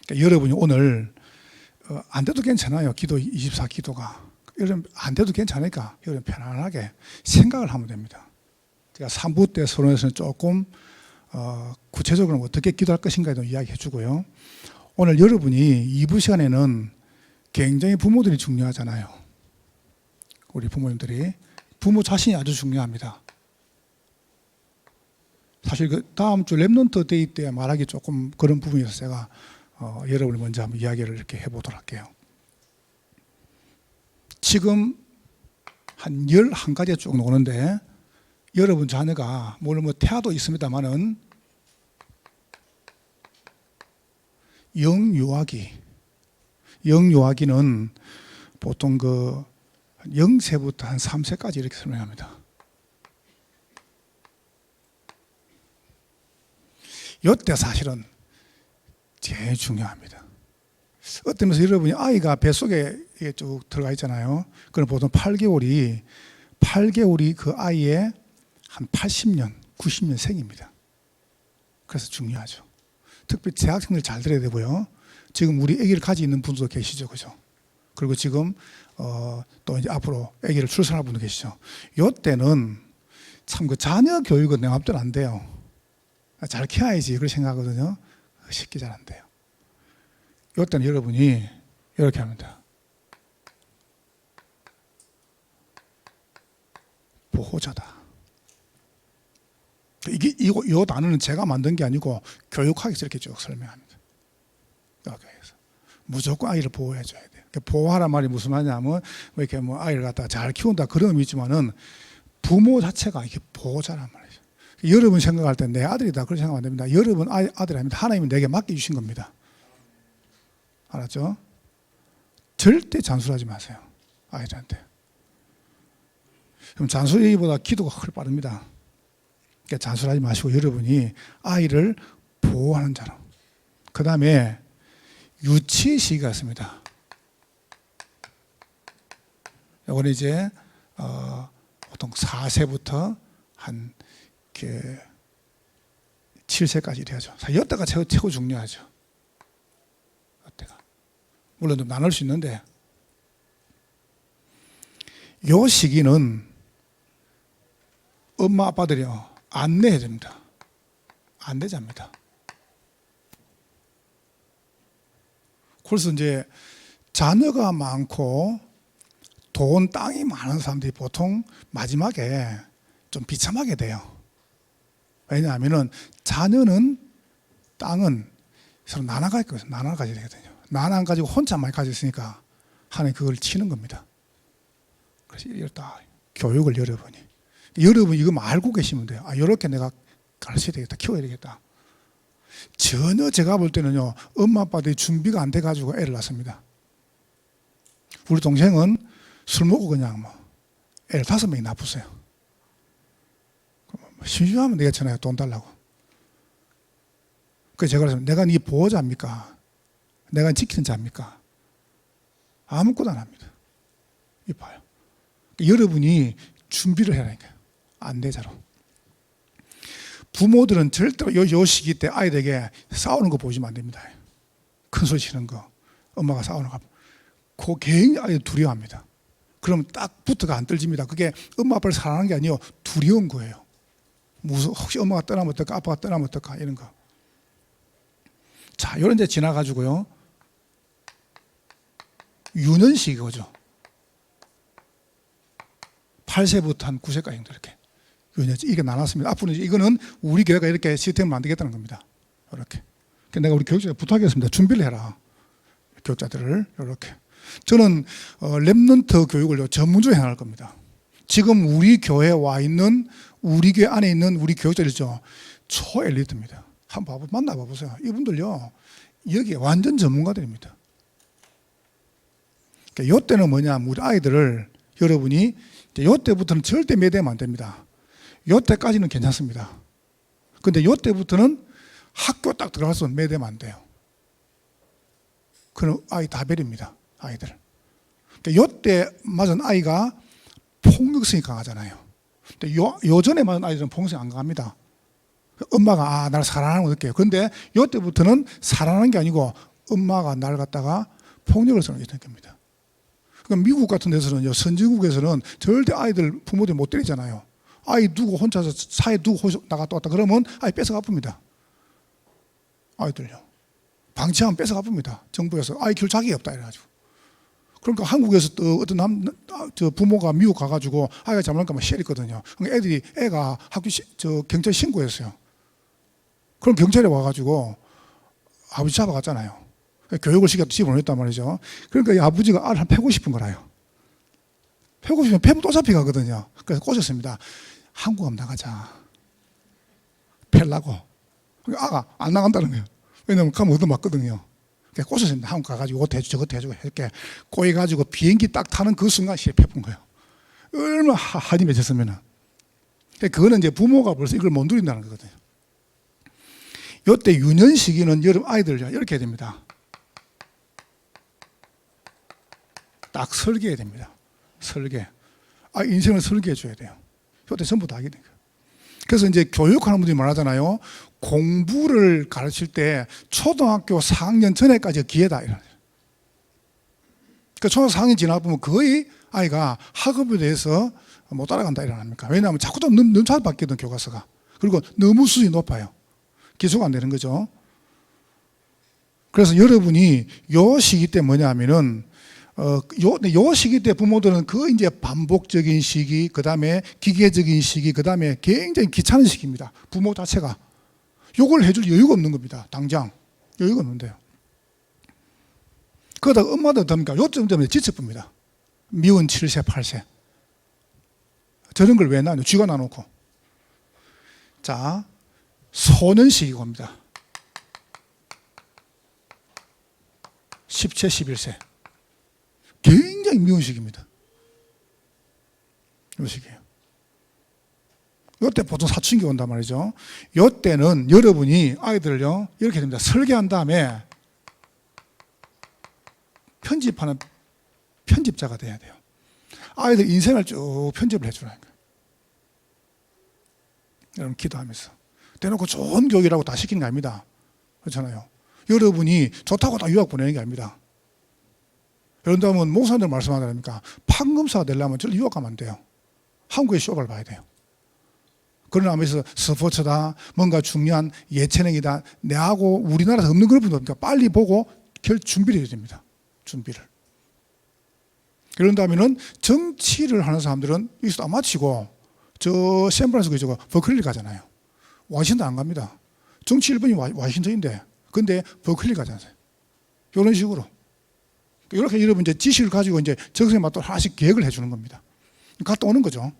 그러니까 여러분이 오늘 안 돼도 괜찮아요. 기도 24 기도가. 여러분 안 돼도 괜찮으니까 여러분 편안하게 생각을 하면 됩니다. 제가 3부 때 서론에서는 조금 구체적으로 어떻게 기도할 것인가에도 이야기해 주고요. 오늘 여러분이 2부 시간에는 굉장히 부모들이 중요하잖아요. 우리 부모님들이. 부모 자신이 아주 중요합니다. 사실 그 다음 주 랩넌트 데이 때 말하기 조금 그런 부분이어서 제가 여러분이 먼저 한번 이야기를 이렇게 해보도록 할게요. 지금 한 11가지가 쭉 나오는데 여러분 자녀가 물론 뭐 태아도 있습니다만은 영유아기는 보통 그 0세부터 한 3세까지 이렇게 설명합니다. 이때 사실은 제일 중요합니다. 어떤 면에서 여러분이 아이가 뱃속에 쭉 들어가 있잖아요. 그럼 보통 8개월이 그 아이의 한 80년, 90년 생입니다. 그래서 중요하죠. 특별히 재학생들 잘 들어야 되고요. 지금 우리 아기를 가지고 있는 분들도 계시죠, 그죠? 그리고 지금 또 이제 앞으로 아기를 출산할 분도 계시죠. 이때는 참 그 자녀 교육은 내 맘대로 안 돼요. 잘 키워야지 그렇게 생각하거든요. 쉽게 잘 안 돼요. 이때는 여러분이 이렇게 합니다. 보호자다. 이 단어는 제가 만든 게 아니고 교육학에서 이렇게 쭉 설명합니다. 그래서 무조건 아이를 보호해줘야 돼요. 보호하란 말이 무슨 말이냐면 이렇게 뭐 아이를 갖다가 잘 키운다 그런 의미지만은 부모 자체가 이렇게 보호자란 말이죠. 여러분 생각할 때 내 아들이다 그렇게 생각하면 안 됩니다. 여러분 아들 아닙니다. 하나님이 내게 맡겨주신 겁니다. 알았죠? 절대 잔소리하지 마세요. 아이들한테. 그럼 잔소리보다 기도가 훨씬 빠릅니다. 그러니까 잔소리하지 마시고 여러분이 아이를 보호하는 자로. 그 다음에 유치 시기가 있습니다. 이거는 이제 보통 4세부터 한 7세까지 이래야죠. 이때가 최고 중요하죠. 이때가 물론 좀 나눌 수 있는데 이 시기는 엄마 아빠들이요 안내해야 됩니다. 안내자입니다. 그래서 이제 자녀가 많고 돈, 땅이 많은 사람들이 보통 마지막에 좀 비참하게 돼요. 왜냐하면 자녀는 땅은 서로 나눠 가져야 되거든요. 나눠 안 가지고 혼자 많이 가지고 있으니까 하나님 그걸 치는 겁니다. 그래서 이렇다 교육을 여러분이 이거 알고 계시면 돼요. 이렇게 내가 가르쳐야 되겠다, 키워야 되겠다. 전혀 제가 볼 때는요 엄마 아빠들이 준비가 안 돼가지고 애를 낳습니다. 우리 동생은 술 먹고 그냥 애를 5명이 낳았어요. 심심하면 내가 전화해 돈 달라고. 그래서 제가 그래서 내가 네 보호자입니까? 내가 지키는 자입니까? 아무것도 안 합니다. 이봐요. 여러분이 준비를 해라니까요. 안내자로. 부모들은 절대로 요 시기 때 아이들에게 싸우는 거 보시면 안 됩니다. 큰 소리 치는 거, 엄마가 싸우는 거. 그거 굉장히 아이들 두려워합니다. 그럼 딱 붙어가 안 떨집니다. 그게 엄마 아빠를 사랑하는 게 아니에요. 두려운 거예요. 혹시 엄마가 떠나면 어떨까, 아빠가 떠나면 어떨까 이런 거. 자, 이런 데 지나가지고요. 유년시기 거죠. 8세부터 한 9세까지 이렇게 유년시 이게 나눴습니다. 앞으로 이거는 우리 교회가 이렇게 시스템을 만들겠다는 겁니다. 이렇게. 내가 우리 교육자에 부탁하겠습니다. 준비를 해라. 교육자들을 이렇게. 저는 랩넌트 교육을 전문적으로 해나갈 겁니다. 지금 우리 교회에 와 있는 우리 교회 안에 있는 우리 교육자들이죠. 초엘리트입니다. 한번 만나봐 보세요. 이분들요 여기에 완전 전문가들입니다. 그러니까 이때는 뭐냐, 우리 아이들을 여러분이 이때부터는 절대 매대하면 안 됩니다. 이때까지는 괜찮습니다. 근데 이때부터는 학교 딱 들어가서 매대하면 안 돼요. 그럼 아이 다 버립니다. 아이들. 그러니까 이때 맞은 아이가 폭력성이 강하잖아요. 근데 요전에 맞은 아이들은 폭력성이 안 강합니다. 엄마가 나를 사랑하는 걸 느껴요. 그런데 이때부터는 사랑하는 게 아니고 엄마가 날 갖다가 폭력을 써놓는 겁니다. 그러니까 미국 같은 데서는요, 선진국에서는 절대 아이들 부모들이 못 때리잖아요. 아이 두고 혼자서 사회 두고 나갔다 왔다 그러면 아이 뺏어가 봅니다. 아이들요. 방치하면 뺏어가 봅니다. 정부에서 아이 키울 자격이 없다 이래가지고. 그러니까 한국에서 또 어떤 저 부모가 미국 가가지고 아이가 잘못하니까 막 시했거든요. 그러니까 애가 학교 경찰 신고했어요. 그럼 경찰에 와가지고 아버지 잡아갔잖아요. 교육을 시켜서 집어넣었단 말이죠. 그러니까 이 아버지가 알을 한 패고 싶은 거라요. 패고 싶으면 패면 또 잡혀가거든요. 그래서 꼬셨습니다. 한국 한번 나가자. 패려고. 그러니까 아가 안 나간다는 거예요. 왜냐면 가면 얻어맞거든요. 그래서 꼬셨습니다. 한국 가가지고 이것도 해주고 저것도 해주고 이렇게 꼬여가지고 비행기 딱 타는 그 순간 실패해본 거예요. 얼마나 한이 맺혔으면은. 그거는 이제 부모가 벌써 이걸 못 누린다는 거거든요. 이때 유년 시기는 여러분 아이들 이렇게 해야 됩니다. 딱 설계해야 됩니다. 설계. 인생을 설계해 줘야 돼요. 이때 전부 다 하게 돼요. 그래서 이제 교육하는 분들이 말하잖아요. 공부를 가르칠 때 초등학교 4학년 전에까지 기회다. 그러니까 초등학교 4학년 지나가 보면 거의 아이가 학업에 대해서 못 따라간다 이러니까. 왜냐하면 자꾸 또 넘쳐 바뀌거든 교과서가. 그리고 너무 수준이 높아요. 기초가 안 되는 거죠. 그래서 여러분이 요 시기 때 뭐냐면은 요 시기 때 부모들은 그 이제 반복적인 시기, 그 다음에 기계적인 시기, 그 다음에 굉장히 귀찮은 시기입니다. 부모 자체가. 요걸 해줄 여유가 없는 겁니다. 당장. 여유가 없는데요. 그러다가 엄마도 어떻습니까? 요점 때문에 지쳐봅니다. 미운 7세, 8세. 저런 걸 왜 나누냐? 쥐가 나놓고. 자, 소년 시기가 옵니다. 10세, 11세. 굉장히 미운 시기입니다. 이 시기예요. 이때 보통 사춘기 온단 말이죠. 이때는 여러분이 아이들을요 이렇게 됩니다. 설계한 다음에 편집하는 편집자가 돼야 돼요. 아이들 인생을 쭉 편집을 해주라는 거예요. 여러분 기도하면서 대놓고 좋은 교육이라고 다 시키는 게 아닙니다. 그렇잖아요. 여러분이 좋다고 다 유학 보내는 게 아닙니다. 여러분 목사님들 말씀하자니까 판검사가 되려면 저를 유학 가면 안 돼요. 한국의 쇼를 봐야 돼요. 그러나 하면서 스포츠다, 뭔가 중요한 예체능이다, 내하고 우리나라에서 없는 그런 분들 빨리 보고 준비를 해야 됩니다. 준비를. 그런다면은 정치를 하는 사람들은 여기서 안 마치고 저 샌프란시스코 버클리 가잖아요. 워싱턴 안 갑니다. 정치 1번이 워싱턴인데 근데 버클리 가잖아요. 이런 식으로. 이렇게 여러분 이제 지식을 가지고 이제 적성에 맞도록 하나씩 계획을 해주는 겁니다. 갔다 오는 거죠.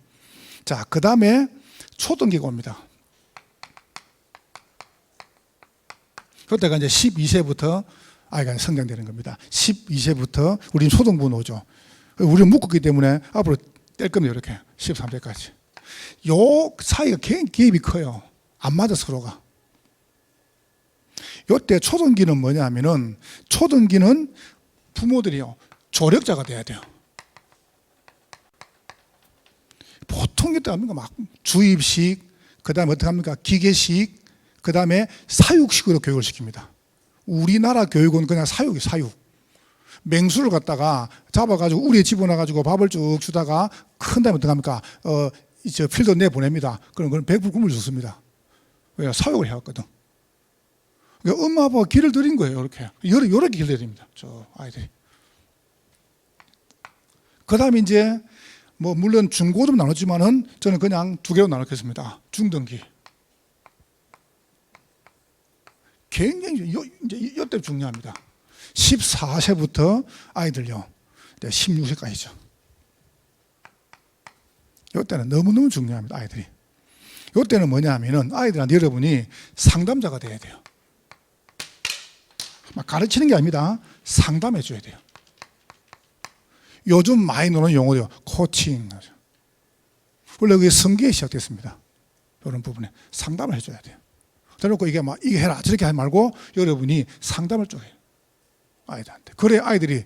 자, 그 다음에 초등기가 옵니다. 그때가 이제 12세부터 아이가 성장되는 겁니다. 12세부터 우리는 초등부 오죠. 우리는 묶었기 때문에 앞으로 뗄 겁니다. 이렇게 13세까지. 요 사이가 굉장히 갭이 커요. 안 맞아 서로가. 요때 초등기는 뭐냐면은 초등기는 부모들이요 조력자가 돼야 돼요. 보통 이때 합니까? 막 주입식, 그 다음에 어떻게 합니까? 기계식, 그 다음에 사육식으로 교육을 시킵니다. 우리나라 교육은 그냥 사육이 사육. 맹수를 갖다가 잡아가지고 우리에 집어넣어가지고 밥을 쭉 주다가 큰 다음에 어떻게 합니까? 저 필드 내보냅니다. 그럼 그건 100% 굶을 줬습니다. 왜? 사육을 해왔거든. 그러니까 엄마 아빠가 길을 들인 거예요. 이렇게. 여러 길 들입니다. 저 아이들이. 그 다음에 이제 뭐 물론 중고등 나눴지만은 저는 그냥 두 개로 나눴겠습니다. 중등기. 굉장히 이제 이때 중요합니다. 14세부터 아이들요. 16세까지죠. 이때는 너무너무 중요합니다. 아이들이. 이때는 뭐냐면은 아이들한테 여러분이 상담자가 돼야 돼요. 막 가르치는 게 아닙니다. 상담해 줘야 돼요. 요즘 많이 노는 용어죠. 코칭. 원래 그게 성기에 시작됐습니다. 이런 부분에 상담을 해줘야 돼요. 그래놓고 이게 막 이게 해라 저렇게 하지 말고 여러분이 상담을 좀 해요. 아이들한테. 그래 아이들이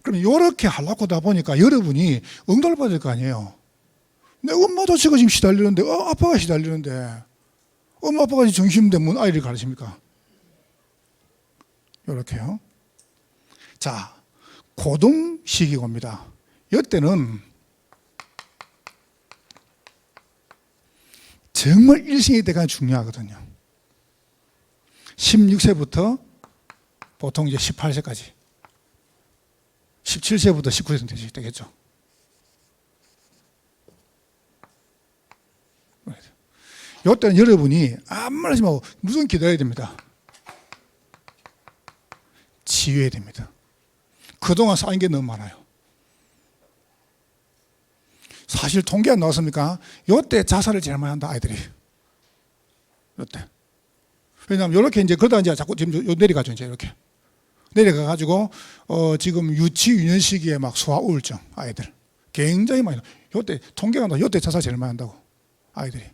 그럼 이렇게 하려고 하다 보니까 여러분이 응답을 받을 거 아니에요. 내 엄마 자체가 지금 시달리는데 아빠가 시달리는데 엄마 아빠가 정신인데 뭔 아이를 가르칩니까? 이렇게요. 자, 고등 시기가 옵니다. 이때는 정말 일생이 되가 중요하거든요. 16세부터 보통 이제 18세까지, 17세부터 19세 되겠죠. 이때는 여러분이 아무 말 하지 말고 무조건 기도해야 됩니다. 치유해야 됩니다. 그동안 쌓인 게 너무 많아요. 사실 통계 안 나왔습니까? 이때 자살을 제일 많이 한다, 아이들이. 이때. 왜냐하면 이렇게 이제 그러다 이제 자꾸 지금 내려가죠, 이제 이렇게. 내려가가지고, 지금 유년 시기에 막 소아 우울증, 아이들. 굉장히 많이, 이때 통계가 나와, 이때 자살 제일 많이 한다고, 아이들이.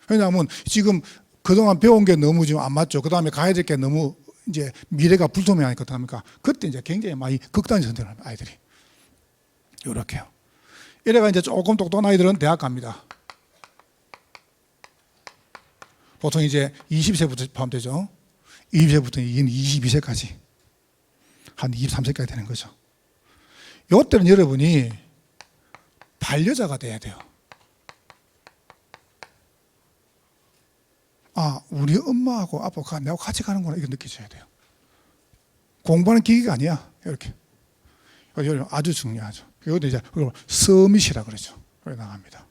왜냐하면 지금 그동안 배운 게 너무 지금 안 맞죠. 그 다음에 가야 될 게 너무 이제 미래가 불투명하니까 어떡합니까? 그때 이제 굉장히 많이 극단적 선택을 합니다, 아이들이. 이렇게요. 이래가 이제 조금 똑똑한 아이들은 대학 갑니다. 보통 이제 20세부터 포함되죠. 20세부터 22세까지. 한 23세까지 되는 거죠. 이때는 여러분이 반려자가 돼야 돼요. 아, 우리 엄마하고 아빠가 내가 같이 가는구나, 이거 느끼셔야 돼요. 공부하는 기기가 아니야, 이렇게. 아주 중요하죠. 이것도 이제 서밋이라 그러죠. 그래 나갑니다.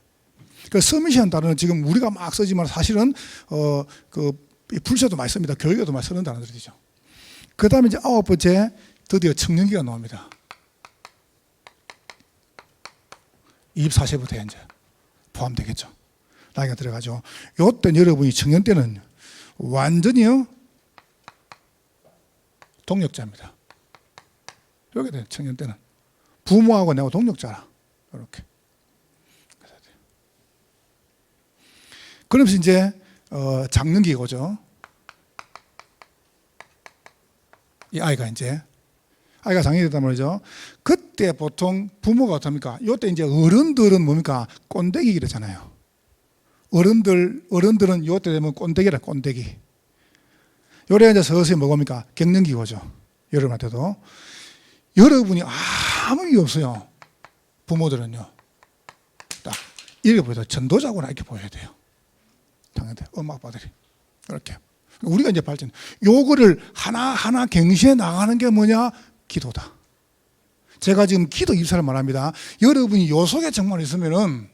그 서밋이라는 단어는 지금 우리가 막 쓰지만 사실은 불세도 많이 씁니다. 교육에도 많이 쓰는 단어들이죠. 그 다음에 이제 9번째, 드디어 청년기가 나옵니다. 24세부터 이제 포함되겠죠. 나이가 들어가죠. 요때 여러분이 청년 때는 완전히요 동력자입니다. 여기 돼, 청년 때는 부모하고 내가 동력자라. 이렇게. 그러면서 이제 장년기가 오죠. 이 아이가 장년이 됐단 말이죠. 그때 보통 부모가 어떻습니까? 요때 이제 어른들은 뭡니까? 꼰대기 이러잖아요. 어른들은 요때 되면 꼰대기라, 꼰대기. 요래 이제 서서히 뭐겁니까? 갱년기가 오죠. 여러분한테도. 여러분이 아무 일이 없어요. 부모들은요. 딱, 이렇게 보여요. 전도자구나, 이렇게 보여야 돼요. 당연히, 엄마, 아빠들이. 이렇게. 우리가 이제 발전. 요거를 하나하나 갱신해 나가는 게 뭐냐? 기도다. 제가 지금 기도 입사를 말합니다. 여러분이 요 속에 정말 있으면은,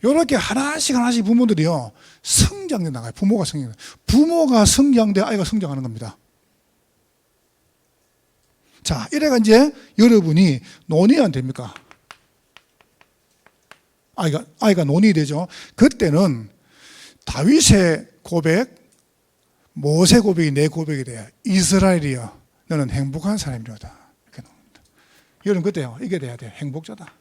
요렇게 하나씩 부모들이요, 성장돼 나가요. 부모가 성장돼 아이가 성장하는 겁니다. 자, 이래가 이제 여러분이 논의가 안 됩니까? 아이가 논의가 되죠. 그때는 다윗의 고백, 모세 고백이 내 고백이 돼요. 이스라엘이여, 너는 행복한 사람이로다. 이렇게 나옵니다. 여러분, 그때요, 이게 돼야 돼요. 행복자다.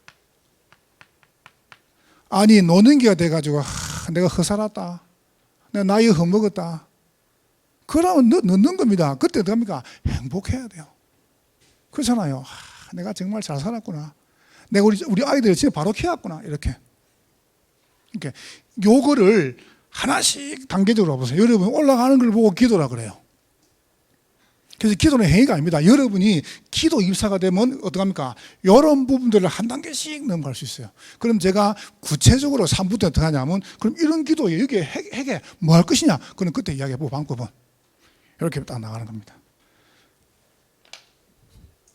아니, 노는기가 돼가지고, 내가 허살았다. 내가 나이 허먹었다. 그러면 넣는 겁니다. 그때 어떡합니까? 행복해야 돼요. 그렇잖아요. 내가 정말 잘 살았구나. 내가 우리 아이들을 진짜 바로 키웠구나. 이렇게. 요거를 하나씩 단계적으로 보세요. 여러분 올라가는 걸 보고 기도라 그래요. 그래서 기도는 행위가 아닙니다. 여러분이 기도 입사가 되면 어떡합니까? 이런 부분들을 한 단계씩 넘어갈 수 있어요. 그럼 제가 구체적으로 3부터 어떻게 하냐면, 그럼 이런 기도에 여기에 핵에 뭐 할 것이냐? 그럼 그때 이야기해보고 방법은 이렇게 딱 나가는 겁니다.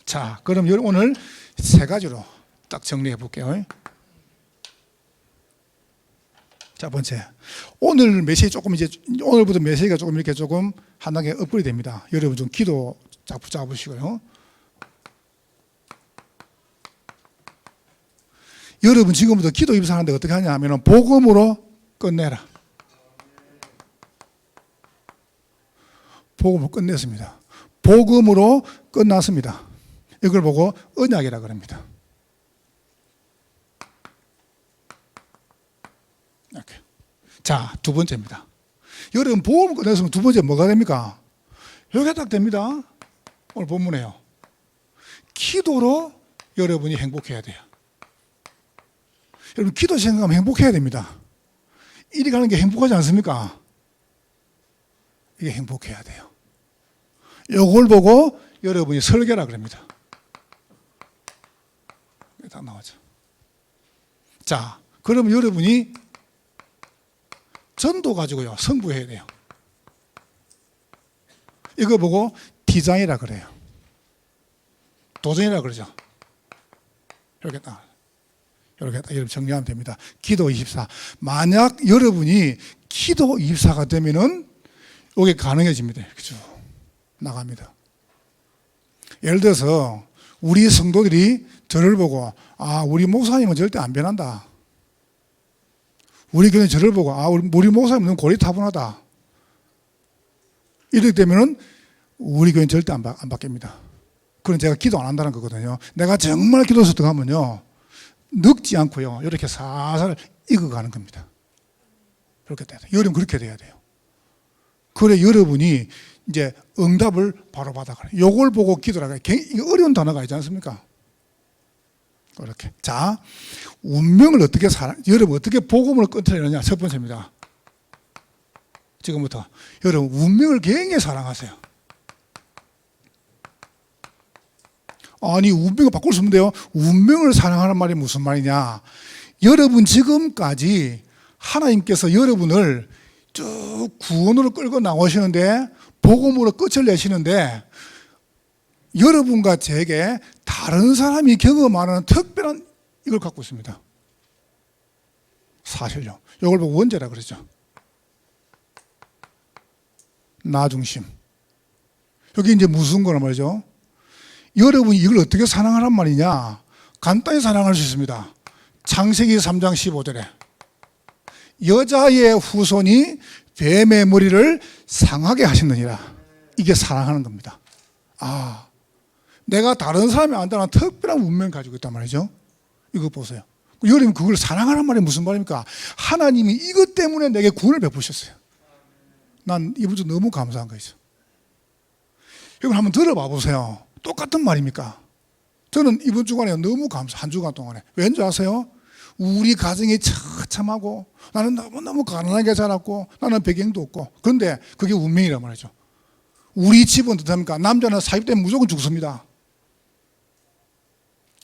자, 그럼 오늘 3가지로 딱 정리해 볼게요. 자, 번째. 오늘 메시지 조금 오늘부터 메시지가 조금 이렇게 조금 한 단계 업그레이드 됩니다. 여러분 좀 기도 잡으시고요. 여러분 지금부터 기도 입사하는데 어떻게 하냐 하면 복음으로 끝내라. 복음으로 끝냈습니다. 복음으로 끝났습니다. 이걸 보고 언약이라 그럽니다. 이렇게. 자, 2번째입니다. 여러분 복음을 끝냈으면 2번째 뭐가 됩니까? 이게 딱 됩니다. 오늘 본문에요. 기도로 여러분이 행복해야 돼요. 여러분 기도 생각하면 행복해야 됩니다. 이리 가는 게 행복하지 않습니까? 이게 행복해야 돼요. 이걸 보고 여러분이 설계라 그럽니다. 딱 나오죠. 자, 그럼 여러분이 전도 가지고요, 승부해야 돼요. 이거 보고 디자인이라 그래요. 도전이라 그러죠. 이렇게 딱, 이렇게 딱 여러분 정리하면 됩니다. 기도 24. 만약 여러분이 기도 24가 되면은 이게 가능해집니다. 쭉 나갑니다. 예를 들어서 우리 성도들이 저를 보고 우리 목사님은 절대 안 변한다. 우리 교회는 저를 보고 우리 목사님은 너무 고리타분하다. 이렇게 되면은 우리 교회는 절대 안 바뀝니다. 그건 제가 기도 안 한다는 거거든요. 내가 정말 기도해서 들어가면요, 늙지 않고요, 이렇게 살살 익어가는 겁니다. 그렇게 돼야 돼요. 여러분 그렇게 돼야 돼요. 그래 여러분이 이제 응답을 바로 받아가요. 요걸 보고 기도라고 해요. 이게 어려운 단어가 있지 않습니까? 그렇게. 자, 운명을 어떻게 여러분 어떻게 복음을 끊어내느냐 첫 번째입니다. 지금부터 여러분 운명을 굉장히 사랑하세요. 아니 운명을 바꿀 수 없는데요. 운명을 사랑하는 말이 무슨 말이냐? 여러분 지금까지 하나님께서 여러분을 쭉 구원으로 끌고 나오시는데 복음으로 끝을 내시는데 여러분과 제게 다른 사람이 경험하는 특별한 이걸 갖고 있습니다. 사실요. 이걸 보고 원죄라 그러죠. 나 중심. 여기 이제 무슨 거란 말이죠? 여러분이 이걸 어떻게 사랑하란 말이냐? 간단히 사랑할 수 있습니다. 창세기 3장 15절에 여자의 후손이 뱀의 머리를 상하게 하셨느니라. 이게 사랑하는 겁니다. 내가 다른 사람이 안다는 특별한 운명을 가지고 있단 말이죠. 이거 보세요. 여러분 그걸 사랑하는 말이 무슨 말입니까? 하나님이 이것 때문에 내게 구원을 베푸셨어요. 난 이번 주 너무 감사한 거죠. 여러분 한번 들어봐 보세요. 똑같은 말입니까? 저는 이번 주간에 너무 한 주간 동안에. 왠지 아세요? 우리 가정이 처참하고 나는 너무너무 가난하게 자랐고 나는 배경도 없고 그런데 그게 운명이란 말이죠. 우리 집은 어떻습니까? 남자는 사입되면 무조건 죽습니다.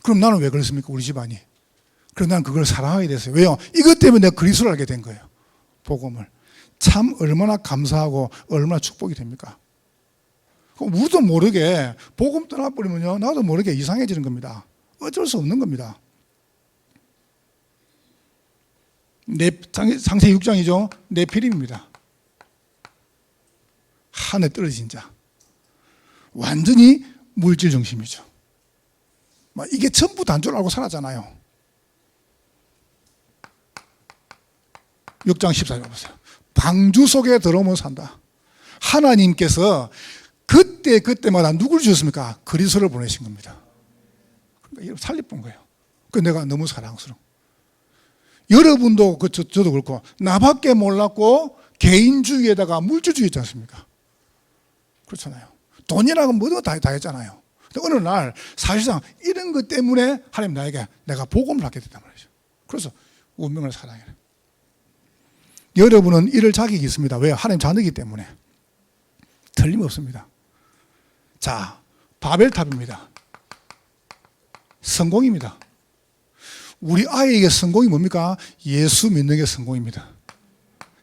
그럼 나는 왜 그렇습니까? 우리 집안이. 그래서 나는 그걸 사랑하게 됐어요. 왜요? 이것 때문에 내가 그리스도를 알게 된 거예요. 복음을. 참 얼마나 감사하고 얼마나 축복이 됩니까? 우리도 모르게 복음 떠나버리면요, 나도 모르게 이상해지는 겁니다. 어쩔 수 없는 겁니다. 창세기 6장이죠. 네피림입니다. 하늘에 떨어진 자. 완전히 물질 중심이죠. 이게 전부 단 줄 알고 살았잖아요. 6장 14절 보세요. 방주 속에 들어오면 산다. 하나님께서 그때마다 누구를 주셨습니까? 그리스도를 보내신 겁니다. 그러니까 살릴 본 거예요. 그래서 내가 너무 사랑스러워. 여러분도 저도 그렇고 나밖에 몰랐고 개인주의에다가 물질주의 있지 않습니까? 그렇잖아요. 돈이라고 뭐든 다 했잖아요. 근데 어느 날 사실상 이런 것 때문에 하나님 나에게 내가 복음을 받게 됐단 말이죠. 그래서 운명을 사랑해요. 여러분은 이럴 자격이 있습니다. 왜요? 하나님 자녀이기 때문에. 틀림없습니다. 자, 바벨탑입니다. 성공입니다. 우리 아이에게 성공이 뭡니까? 예수 믿는 게 성공입니다.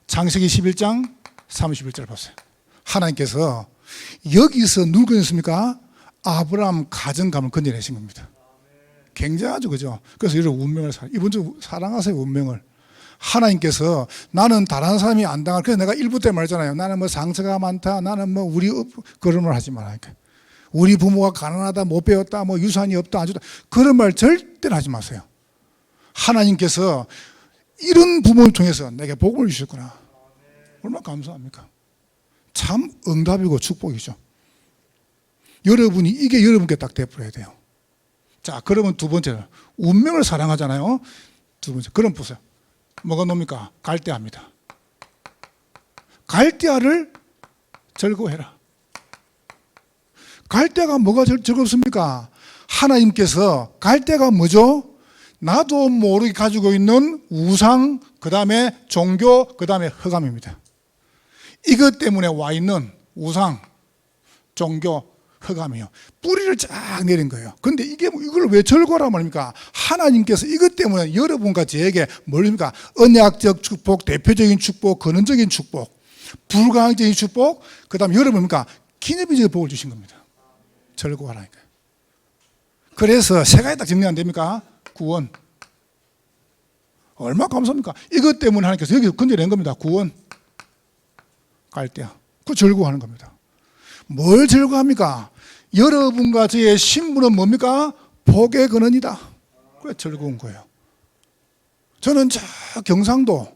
창세기 11장 31절 보세요. 하나님께서 여기서 누굴 건졌습니까? 아브라함 가정감을 건져내신 겁니다. 굉장하죠, 그죠? 그래서 이런 운명을 이번 주 사랑하세요, 운명을. 하나님께서 나는 다른 사람이 안 당할, 그래서 내가 1부 때 말했잖아요. 나는 뭐 상처가 많다, 나는 뭐 우리 그런 말 하지 말라니까. 우리 부모가 가난하다, 못 배웠다, 뭐 유산이 없다, 안 좋다, 그런 말 절대로 하지 마세요. 하나님께서 이런 부모를 통해서 내게 복을 주셨구나. 얼마나 감사합니까? 참 응답이고 축복이죠. 여러분이 이게 여러분께 딱 되풀어야 돼요. 자, 그러면 두 번째는 운명을 사랑하잖아요. 두 번째, 그럼 보세요. 뭐가 놉니까? 갈대아입니다. 갈대아를 즐거워해라. 갈대아가 뭐가 즐겁습니까? 하나님께서 갈대아가 뭐죠? 나도 모르게 가지고 있는 우상, 그 다음에 종교, 그 다음에 흑암입니다. 이것 때문에 와 있는 우상, 종교 흑암이요. 뿌리를 쫙 내린 거예요. 근데 이걸 왜 절거란 말입니까? 하나님께서 이것 때문에 여러분과 저에게 뭘입니까? 언약적 축복, 대표적인 축복, 근원적인 축복, 불가항적인 축복, 그 다음에 여러분입니까? 기념비적인 복을 주신 겁니다. 절거하라니까요. 그래서 세 가지 딱 정리 안 됩니까? 구원. 얼마나 감사합니까? 이것 때문에 하나님께서 여기서 건져낸 겁니다. 구원. 갈대야. 그 절구하는 겁니다. 뭘 절구합니까? 여러분과 저의 신분은 뭡니까? 복의 근원이다. 그래 절구한 거예요. 저는 저 경상도,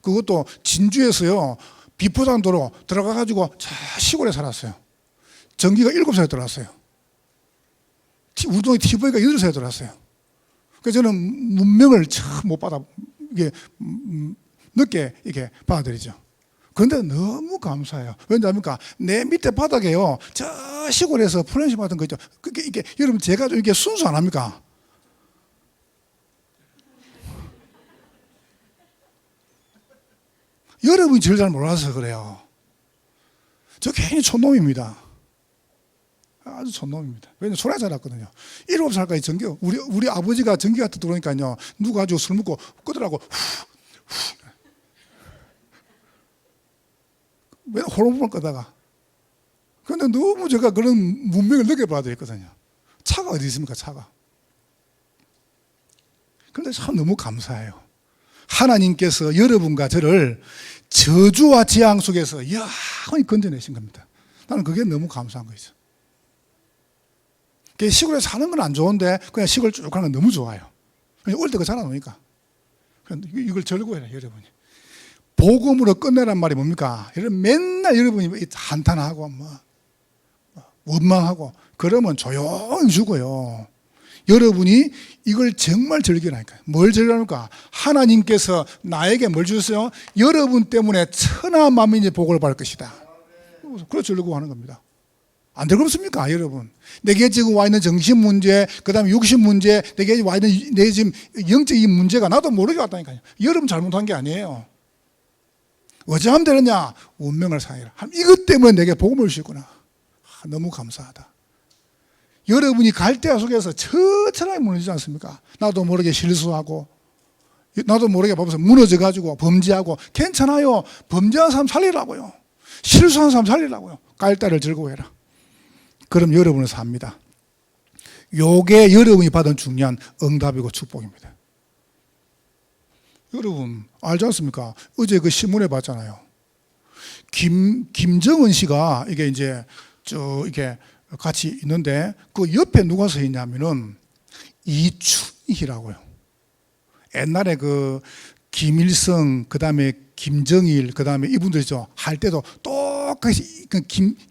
그것도 진주에서요, 비포장도로 들어가가지고 저 시골에 살았어요. 전기가 7살에 들어왔어요. 우동의 TV가 8살에 들어왔어요. 그래서 저는 문명을 처음 못 받아, 이게 늦게 이렇게 받아들이죠. 그런데 너무 감사해요. 왜냐합니까? 내 밑에 바닥에요, 저 시골에서 프랜시 받은 거 있죠. 이게 여러분, 제가 좀 이게 순수 안 합니까? 여러분이 제일 잘 몰라서 그래요. 저 괜히 촌놈입니다. 아주 촌놈입니다. 왜냐면 소리 자랐거든요. 7살까지 전기, 우리 아버지가 전기가 들어오니까요, 누가 가지고 술 먹고 끄더라고. 맨날 호르몬을 끄다가. 그런데 너무 제가 그런 문명을 늦게 받아들였거든요. 차가 어디 있습니까, 차가. 그런데 참 너무 감사해요. 하나님께서 여러분과 저를 저주와 재앙 속에서 영원히 건져내신 겁니다. 나는 그게 너무 감사한 거죠. 시골에 사는 건 안 좋은데 그냥 시골 쭉 가는 건 너무 좋아요. 올 때 그 자라놓으니까. 이걸 절구해라, 여러분이. 복음으로 끝내란 말이 뭡니까? 맨날 여러분이 한탄하고 원망하고 그러면 조용히 죽어요. 여러분이 이걸 정말 즐기라니까요. 뭘 즐기라니까? 하나님께서 나에게 뭘 주셨어요? 여러분 때문에 천하 만민이 복을 받을 것이다. 그래서 즐기고 하는 겁니다. 안 그렇습니까, 여러분? 내게 지금 와 있는 정신 문제, 그 다음에 육신 문제, 내게 와 있는 내 지금 영적인 문제가 나도 모르게 왔다니까요. 여러분 잘못한 게 아니에요. 어찌하면 되느냐? 운명을 상해라. 이것 때문에 내게 복음을 주셨구나. 너무 감사하다. 여러분이 갈대아 속에서 처참하게 무너지지 않습니까? 나도 모르게 실수하고, 나도 모르게 보면서 무너져가지고 범죄하고. 괜찮아요. 범죄한 사람 살리라고요. 실수한 사람 살리라고요. 갈대아를 즐거워해라. 그럼 여러분은 삽니다. 요게 여러분이 받은 중요한 응답이고 축복입니다. 여러분 알지 않습니까? 어제 그 신문에 봤잖아요. 김정은 씨가 이게 이제 이게 같이 있는데 그 옆에 누가 서 있냐면은 이춘희라고요. 옛날에 그 김일성, 그 다음에 김정일, 그 다음에 이분들이죠. 할 때도 똑같이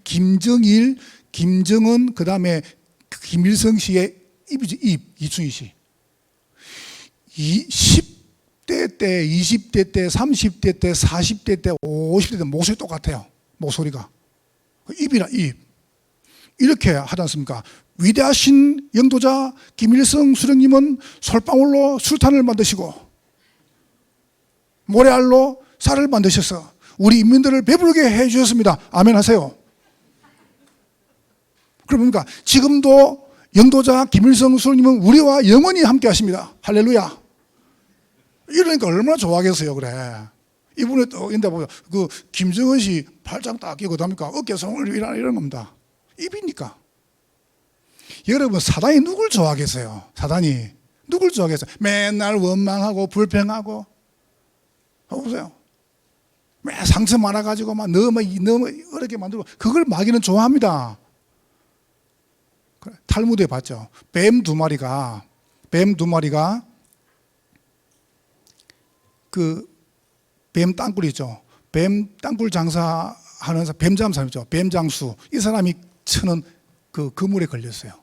김정일, 김정은, 그 다음에 김일성 씨의 입이죠. 이춘희 씨. 10대 때, 20대 때, 30대 때, 40대 때, 50대 때 목소리 똑같아요. 목소리가. 입이라 입. 이렇게 하지 않습니까? 위대하신 영도자 김일성 수령님은 솔방울로 술탄을 만드시고 모래알로 쌀을 만드셔서 우리 인민들을 배부르게 해주셨습니다. 아멘 하세요. 그러니까 지금도 영도자 김일성 수령님은 우리와 영원히 함께 하십니다. 할렐루야. 이러니까 얼마나 좋아하겠어요. 그래. 이분에 또 인데 보면 그 김정은 씨 팔짱 딱 끼고 답니까? 어깨송을 이런 겁니다. 입이니까. 여러분 사단이 누굴 좋아하겠어요? 사단이 누굴 좋아하겠어요? 맨날 원망하고 불평하고. 보세요. 맨 상처 많아가지고 막 너무 어렵게 만들고 그걸 마귀는 좋아합니다. 탈무드에 봤죠. 뱀 두 마리가 그 뱀 땅굴 있죠. 뱀 땅굴 장사하는 뱀 잡는 사람이죠. 뱀 장수. 이 사람이 쳐는 그 그물에 걸렸어요.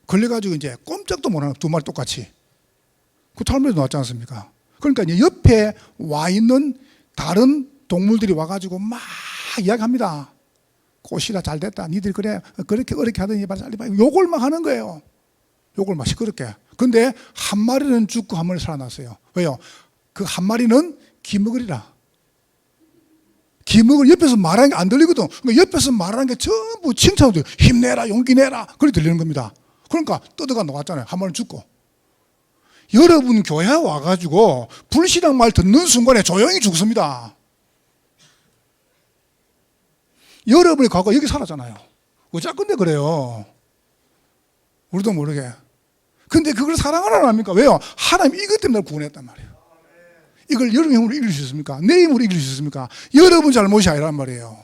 걸려가지고 이제 꼼짝도 못하는 두 마리 똑같이. 그 탈무드에 나왔지 않습니까? 그러니까 이제 옆에 와 있는 다른 동물들이 와가지고 막 이야기합니다. 꽃이라 잘 됐다. 니들 그렇게 어렵게 하더니 빨리 욕을 막 하는 거예요. 욕을 막 시끄럽게. 근데 한 마리는 죽고 한 마리 살아났어요. 왜요? 그 한 마리는 기먹으리라. 기먹을 옆에서 말하는 게 안 들리거든. 그러니까 옆에서 말하는 게 전부 칭찬으로 힘내라, 용기 내라. 그렇게 들리는 겁니다. 그러니까 떠들어가 나왔잖아요. 한 마리 죽고. 여러분 교회 와가지고 불신앙 말 듣는 순간에 조용히 죽습니다. 여러분이 과거 여기 살았잖아요. 어쨌건데 그래요. 우리도 모르게. 근데 그걸 사랑을 안 합니까? 왜요? 하나님 이것 때문에 날 구원했단 말이에요. 이걸 여러분 힘으로 이길 수 있습니까? 내 힘으로 이길 수 있습니까? 여러분 잘못이 아니란 말이에요.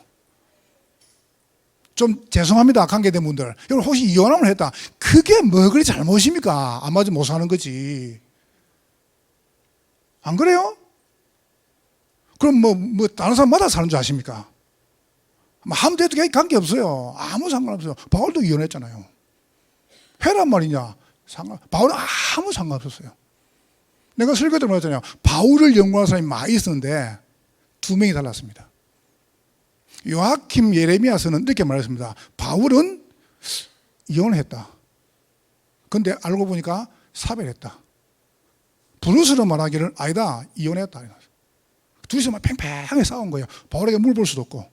좀 죄송합니다, 관계된 분들. 여러분 혹시 이혼함을 했다. 그게 뭐 그리 잘못입니까? 안 맞으면 못 사는 거지. 안 그래요? 그럼 뭐 다른 사람마다 사는 줄 아십니까? 아무도 해도 관계없어요. 아무 상관없어요. 바울도 이혼했잖아요. 해란 말이냐? 바울은 아무 상관없었어요. 내가 설교 때 말했잖아요. 바울을 연구하는 사람이 많이 있었는데 2명이 달랐습니다. 요아킴 예레미야서는 이렇게 말했습니다. 바울은 이혼을 했다. 근데 알고 보니까 사별했다. 브루스로 말하기를 아니다, 이혼했다. 둘이서 막 팽팽하게 싸운 거예요. 바울에게 물 볼 수도 없고.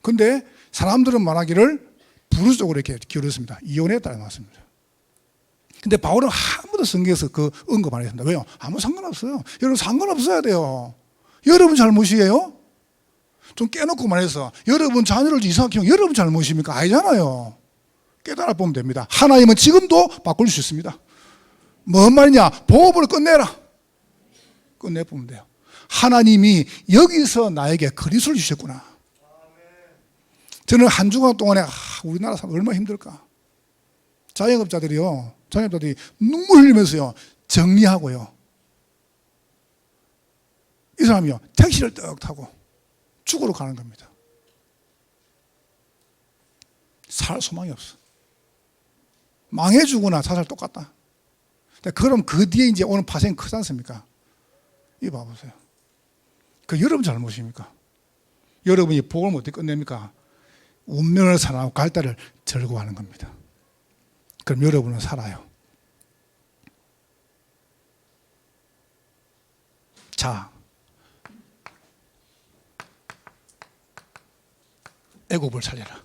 근데 사람들은 말하기를 브루스 쪽으로 이렇게 기울였습니다. 이혼했다고 나왔습니다. 근데 바울은 아무도 성경에서 그 언급 안 했습니다. 왜요? 아무 상관없어요. 여러분 상관없어야 돼요. 여러분 잘못이에요? 좀 깨놓고 말해서 여러분 자녀를 이상하게 키우면 여러분 잘못입니까? 아니잖아요. 깨달아 보면 됩니다. 하나님은 지금도 바꿀 수 있습니다. 뭔 말이냐? 보험을 끝내라. 끝내보면 돼요. 하나님이 여기서 나에게 그리스도를 주셨구나. 저는 한 주간 동안에 우리나라 사람 얼마나 힘들까. 자영업자들이 눈물 흘리면서요 정리하고요. 이 사람이요 택시를 떡 타고 죽으러 가는 겁니다. 살 소망이 없어. 망해 죽으나 자살 똑같다. 그럼 그 뒤에 이제 오는 파생이 크지 않습니까? 이거 봐보세요. 그 여러분 잘못입니까? 여러분이 복을 어떻게 끝냅니까? 운명을 사랑하고 갈대를 절구하는 겁니다. 그럼 여러분은 살아요. 자, 애굽을 살려라.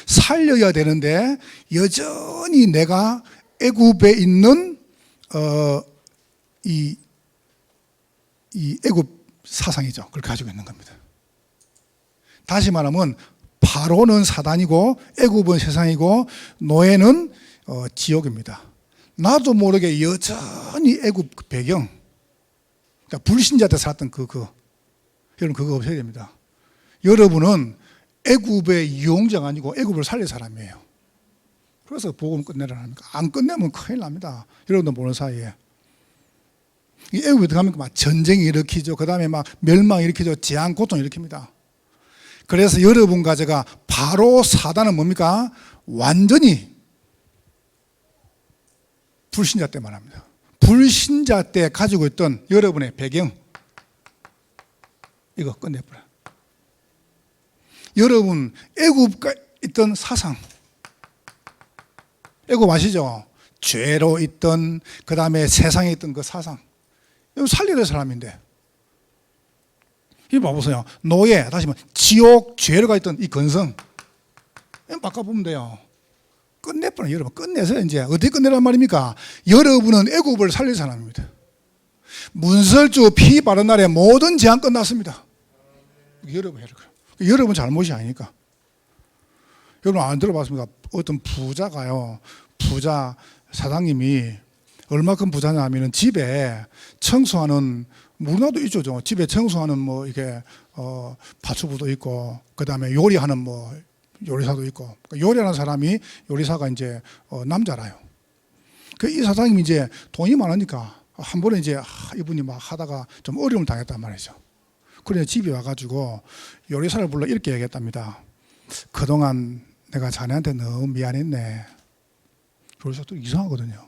살려야 되는데 여전히 내가 애굽에 있는 이 애굽 사상이죠. 그걸 가지고 있는 겁니다. 다시 말하면 바로는 사단이고 애굽은 세상이고 노예는 지옥입니다. 나도 모르게 여전히 애굽 배경, 그러니까 불신자 때 살았던 여러분 그거 없어야 됩니다. 여러분은 애굽의 이용자가 아니고 애굽을 살릴 사람이에요. 그래서 복음 끝내라는 겁니까? 안 끝내면 큰일 납니다. 여러분도 모르는 사이에. 애굽에 들어가면 막 전쟁이 일으키죠. 그 다음에 막 멸망 일으키죠. 재앙, 고통 일으킵니다. 그래서 여러분과 제가 바로 사단은 뭡니까? 완전히 불신자 때 말합니다. 불신자 때 가지고 있던 여러분의 배경, 이거 끝내버려. 여러분 애굽에 있던 사상, 애굽 아시죠? 죄로 있던, 그 다음에 세상에 있던 그 사상, 이거 살려야 될 사람인데, 이거 봐보세요. 노예, 다시 말하면 지옥, 죄로 가 있던 이 근성, 이거 바꿔보면 돼요. 끝내버려. 여러분 끝내서 이제 어떻게 끝내란 말입니까? 여러분은 애굽을 살릴 사람입니다. 문설주 피 바른 날에 모든 재앙 끝났습니다. 여러분 잘못이 아니니까. 여러분 안 들어봤습니까? 어떤 부자가요, 부자 사장님이 얼마큼 부자냐 하면은 집에 청소하는, 우리나라도 있죠. 집에 청소하는 뭐 이게 파수부도 있고, 그 다음에 요리하는 뭐 요리사도 있고, 요리하는 사람이, 요리사가 이제 남자라요. 이 사장님이 이제 돈이 많으니까 한 번에 이제 이분이 막 하다가 좀 어려움을 당했단 말이죠. 그래서 집에 와가지고 요리사를 불러 이렇게 얘기했답니다. 그동안 내가 자네한테 너무 미안했네. 요리사도 이상하거든요.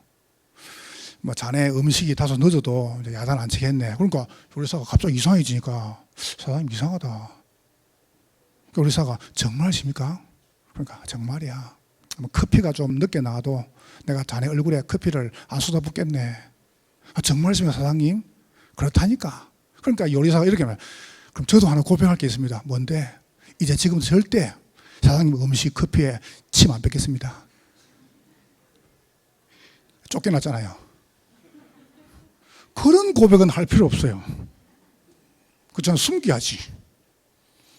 뭐 자네 음식이 다소 늦어도 이제 야단 안 치겠네. 그러니까 요리사가 갑자기 이상해지니까 사장님 이상하다. 요리사가 정말이십니까? 그러니까 정말이야. 커피가 좀 늦게 나와도 내가 자네 얼굴에 커피를 안 쏟아붓겠네. 정말이십니까 사장님? 그렇다니까. 그러니까 요리사가 이렇게 말해요. 그럼 저도 하나 고백할 게 있습니다. 뭔데? 이제 지금 절대 사장님 음식, 커피에 침 안 뱉겠습니다. 쫓겨났잖아요. 그런 고백은 할 필요 없어요. 그렇잖아요. 숨겨야지.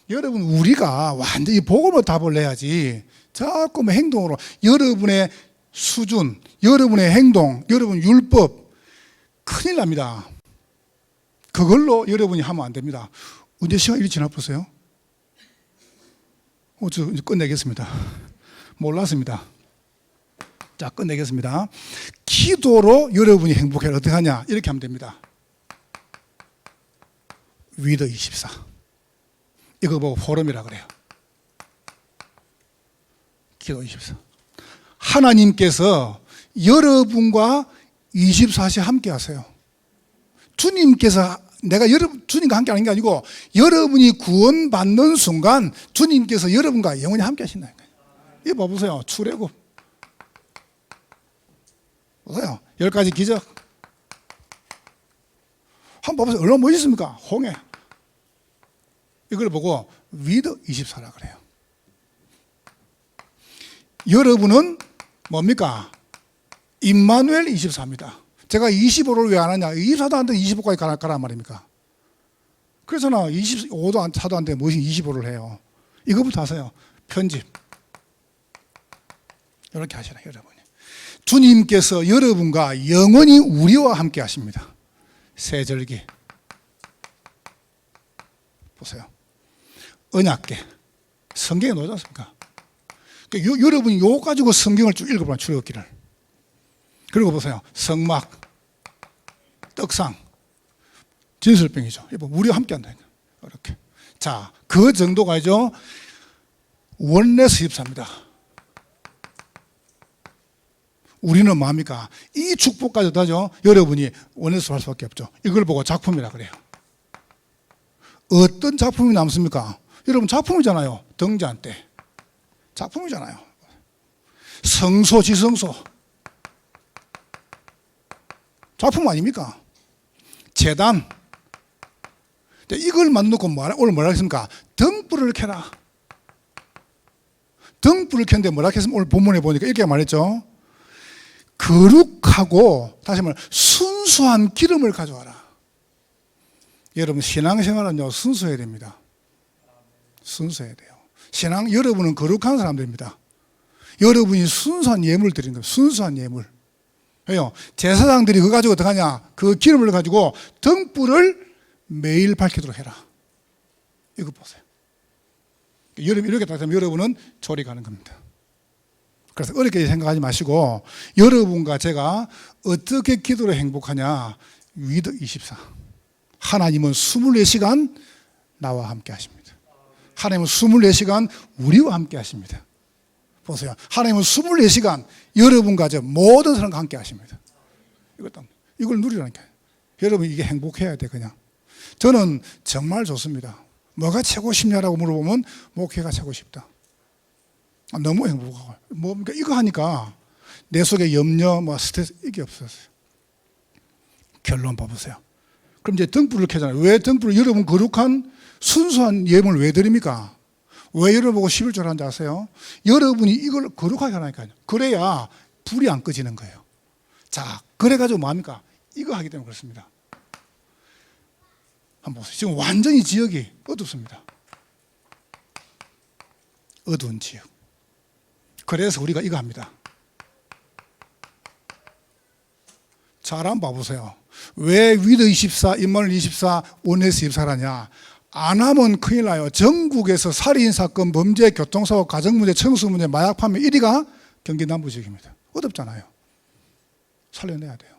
여러분, 우리가 완전히 복음으로 답을 내야지 자꾸 뭐 행동으로 여러분의 수준, 여러분의 행동, 여러분 율법 큰일 납니다. 그걸로 여러분이 하면 안 됩니다. 언제 시간 일이 지나버렸어요? 저 이제 끝내겠습니다. 몰랐습니다. 자, 끝내겠습니다. 기도로 여러분이 행복해를 어떻게 하냐? 이렇게 하면 됩니다. 위더 24. 이거 보고 포럼이라 그래요. 기도 24. 하나님께서 여러분과 24시 함께 하세요. 주님께서 주님과 함께 하는 게 아니고 여러분이 구원받는 순간 주님께서 여러분과 영원히 함께 하신다는 거예요. 이거 봐보세요. 출애굽. 보세요. 10가지 기적. 한번 봐보세요. 얼마나 멋있습니까? 홍해. 이걸 보고 위더 24라 그래요. 여러분은 뭡니까? 임마누엘 24입니다. 제가 25를 왜 안 하냐? 24도 안 돼, 25까지 가란 말입니까? 그래서 나 25도 차도 안 돼, 무엇이 25를 해요? 이거부터 하세요. 편집. 이렇게 하시라, 여러분이. 주님께서 여러분과 영원히 우리와 함께 하십니다. 세절기. 보세요. 언약궤. 성경에 나오지 않습니까? 그러니까 여러분이 요거 가지고 성경을 쭉 읽어보면 출애굽기를. 그리고 보세요. 성막, 떡상, 진설병이죠. 우리와 함께 한다. 이렇게. 자, 그 정도가죠. 원내스 24입니다. 우리는 뭡니까? 이 축복까지도 하죠. 여러분이 원내스 할 수밖에 없죠. 이걸 보고 작품이라 그래요. 어떤 작품이 남습니까? 여러분 작품이잖아요. 등잔 때. 작품이잖아요. 성소, 지성소. 작품 아닙니까? 제단. 이걸 만들고 오늘 뭐라 했습니까? 등불을 켜라. 등불을 켰는데 뭐라 했으면 오늘 본문에 보니까 이렇게 말했죠. 거룩하고 다시 말해 순수한 기름을 가져와라. 여러분 신앙생활은요 순수해야 됩니다. 순수해야 돼요. 여러분은 거룩한 사람들입니다. 여러분이 순수한 예물을 드리는 거예요. 순수한 예물. 왜요? 제사장들이 그거 가지고 어떻게 하냐? 그 기름을 가지고 등불을 매일 밝히도록 해라. 이거 보세요. 여러분 이렇게 딱 하면 여러분은 조리 가는 겁니다. 그래서 어렵게 생각하지 마시고 여러분과 제가 어떻게 기도로 행복하냐? 위더 24. 하나님은 24시간 나와 함께 하십니다. 하나님은 24시간 우리와 함께 하십니다. 보세요. 하나님은 24시간 여러분과 저 모든 사람과 함께 하십니다. 이걸 누리라니까요. 여러분 이게 행복해야 돼 그냥. 저는 정말 좋습니다. 뭐가 최고 싶냐라고 물어보면 목회가 최고 싶다. 너무 행복하고 뭡니까? 이거 하니까 내 속에 염려, 스트레스 이게 없었어요. 결론 봐보세요. 그럼 이제 등불을 켜잖아요. 왜 등불을 여러분 거룩한 순수한 예물을 왜 드립니까? 왜 여러분 보고 11절 하는지 아세요? 여러분이 이걸 거룩하게 하라니까요. 그래야 불이 안 꺼지는 거예요. 자, 그래가지고 뭐합니까? 이거 하기 때문에 그렇습니다. 한번 보세요. 지금 완전히 지역이 어둡습니다. 어두운 지역. 그래서 우리가 이거 합니다. 잘 한번 봐보세요. 왜 위더 24, 임마누엘 24, 원네스 24라냐? 안 하면 큰일 나요. 전국에서 살인사건, 범죄, 교통사고, 가정문제, 청소문제, 마약 판매 1위가 경기 남부 지역입니다. 어렵잖아요. 살려내야 돼요.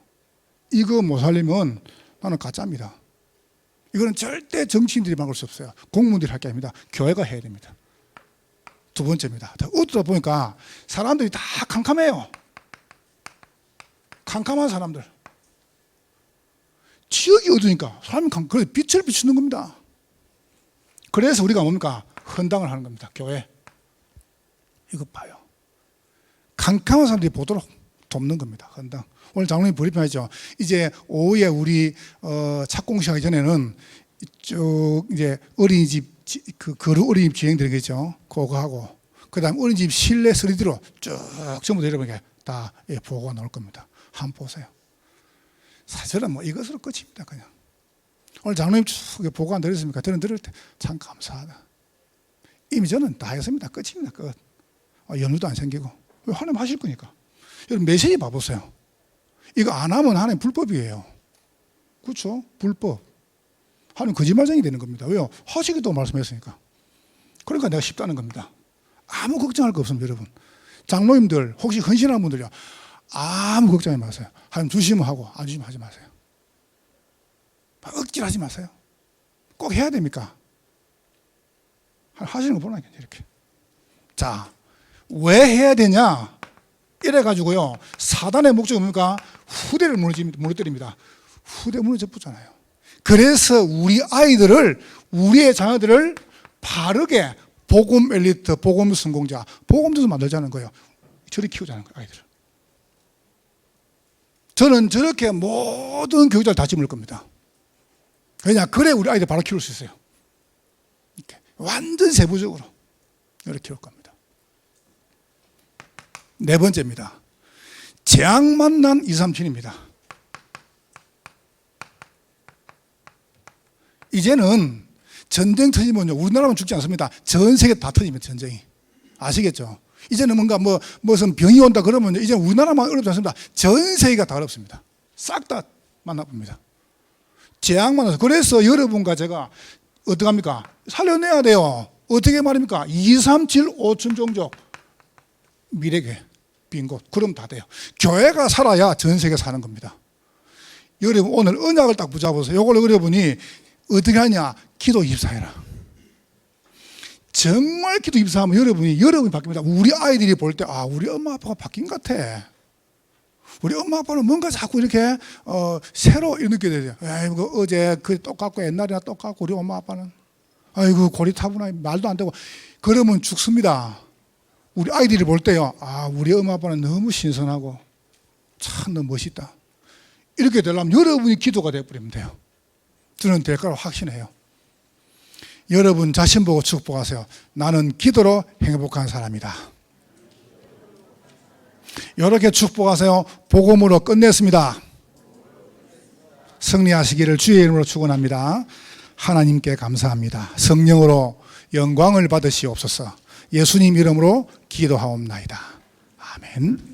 이거 못 살리면 나는 가짜입니다. 이거는 절대 정치인들이 막을 수 없어요. 공무원들이 할 게 아닙니다. 교회가 해야 됩니다. 두 번째입니다. 어두다 보니까 사람들이 다 캄캄해요. 캄캄한 사람들. 지역이 어두니까 사람이 그래서 빛을 비추는 겁니다. 그래서 우리가 뭡니까? 헌당을 하는 겁니다. 교회. 이거 봐요. 캄캄한 사람들이 보도록 돕는 겁니다. 헌당. 오늘 장로님 브리핑하죠. 이제 오후에 우리 착공 시작하기 전에는 쭉 이제 어린이집 거루 어린이집 진행되겠죠. 그거 하고 그다음 어린이집 실내 3D로 쭉 전부 내려보니까 다 보고가 나올 겁니다. 한번 보세요. 사실은 뭐 이것으로 끝입니다. 그냥 오늘 장로님 쭉 보고 안 드렸습니까? 저는 들을 때 참 감사하다. 이미 저는 다 했습니다. 끝입니다. 끝. 연루도 안 생기고 하나님 하실 거니까. 여러분 메시지 봐보세요. 이거 안 하면 하나님 불법이에요. 그렇죠? 불법. 하나님 거짓말쟁이 되는 겁니다. 왜요? 하시기도 말씀했으니까. 그러니까 내가 쉽다는 겁니다. 아무 걱정할 거 없습니다. 여러분 장로님들 혹시 헌신하는 분들요, 아무 걱정하지 마세요. 하나님 주시면 하고 안 주시면 하지 마세요. 억지로 하지 마세요. 꼭 해야 됩니까? 하시는 거 보라니까 이렇게. 자, 왜 해야 되냐? 이래가지고요, 사단의 목적은 뭡니까? 후대를 무너뜨립니다. 후대 무너져보잖아요. 그래서 우리 아이들을, 우리의 자녀들을 바르게 복음 엘리트, 복음 성공자, 복음도 만들자는 거예요. 저렇게 키우자는 거예요, 아이들을. 저는 저렇게 모든 교육자를 다 집을 겁니다. 그냥 그래 우리 아이들 바로 키울 수 있어요. 이렇게 완전 세부적으로 이렇게 키울 겁니다. 네 번째입니다. 재앙 만난 237입니다. 이제는 전쟁 터지면요, 우리나라만 죽지 않습니다. 전 세계 다 터집니다. 전쟁이. 아시겠죠? 이제는 뭔가 무슨 병이 온다 그러면 이제 우리나라만 어렵지 않습니다. 전 세계가 다 어렵습니다. 싹 다 만나봅니다. 재앙 만나서. 그래서 여러분과 제가 어떻게 합니까? 살려내야 돼요. 어떻게 말입니까? 2, 3, 7, 5천 종족 미래계 빈 곳. 그럼 다 돼요. 교회가 살아야 전 세계 사는 겁니다. 여러분 오늘 언약을 딱 붙잡아서 이걸 여러분이 어떻게 하냐? 기도 24해라. 정말 기도 24하면 여러분이 바뀝니다. 우리 아이들이 볼 때, 아, 우리 엄마 아빠가 바뀐 것 같아. 우리 엄마 아빠는 뭔가 자꾸 이렇게 새로 느끼게 돼요. 아이고, 어제 그 똑같고 옛날이나 똑같고 우리 엄마 아빠는 아이고 고리타분하게 말도 안 되고. 그러면 죽습니다. 우리 아이들이 볼 때요, 아, 우리 엄마 아빠는 너무 신선하고 참 너무 멋있다. 이렇게 되려면 여러분이 기도가 되어버리면 돼요. 저는 될 거라고 확신해요. 여러분 자신 보고 축복하세요. 나는 기도로 행복한 사람이다. 이렇게 축복하세요. 복음으로 끝냈습니다. 승리하시기를 주의 이름으로 축원합니다. 하나님께 감사합니다. 성령으로 영광을 받으시옵소서. 예수님 이름으로 기도하옵나이다. 아멘.